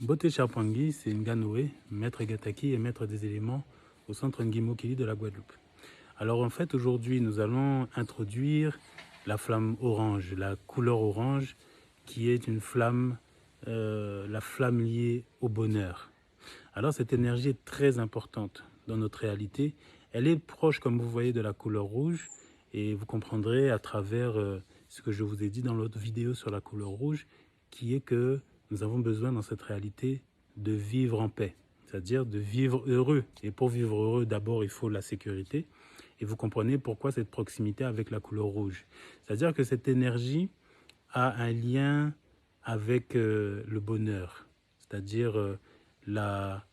Boté Charpangui, c'est Nganoé, maître Gataki et maître des éléments au centre Ngimokili de la Guadeloupe. Alors en fait, aujourd'hui, nous allons introduire la flamme orange, la couleur orange, qui est une flamme, la flamme liée au bonheur. Alors cette énergie est très importante dans notre réalité. Elle est proche, comme vous voyez, de la couleur rouge, et vous comprendrez à travers ce que je vous ai dit dans l'autre vidéo sur la couleur rouge, qui est que nous avons besoin dans cette réalité de vivre en paix, c'est-à-dire de vivre heureux. Et pour vivre heureux, d'abord, il faut la sécurité. Et vous comprenez pourquoi cette proximité avec la couleur rouge. C'est-à-dire que cette énergie a un lien avec le bonheur, c'est-à-dire la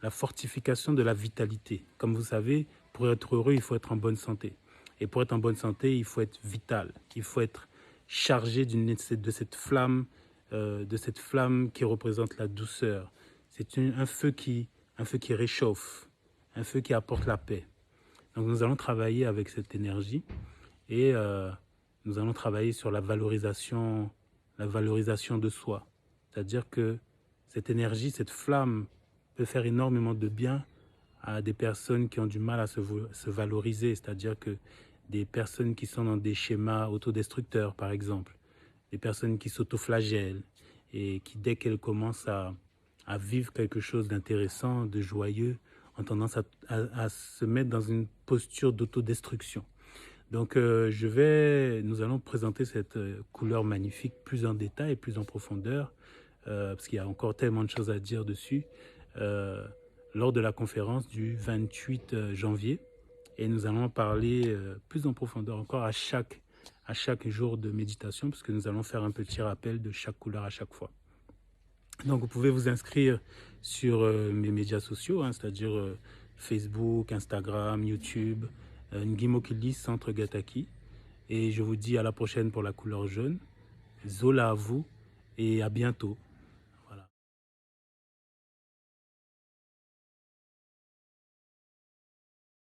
fortification de la vitalité. Comme vous savez, pour être heureux, il faut être en bonne santé. Et pour être en bonne santé, il faut être vital, il faut être chargé de cette flamme qui représente la douceur. C'est un feu qui réchauffe, un feu qui apporte la paix. Donc nous allons travailler avec cette énergie et nous allons travailler sur la valorisation de soi. C'est-à-dire que cette énergie, cette flamme peut faire énormément de bien à des personnes qui ont du mal à se valoriser, c'est-à-dire que des personnes qui sont dans des schémas autodestructeurs, par exemple, des personnes qui s'autoflagellent et qui, dès qu'elles commencent à vivre quelque chose d'intéressant, de joyeux, ont tendance à se mettre dans une posture d'autodestruction. Donc, nous allons présenter cette couleur magnifique plus en détail et plus en profondeur, parce qu'il y a encore tellement de choses à dire dessus, lors de la conférence du 28 janvier. Et nous allons parler plus en profondeur encore à chaque jour de méditation, parce que nous allons faire un petit rappel de chaque couleur à chaque fois. Donc, vous pouvez vous inscrire sur mes médias sociaux, c'est-à-dire Facebook, Instagram, YouTube, Ngimokili Centre Gataki. Et je vous dis à la prochaine pour la couleur jaune. Zola à vous et à bientôt.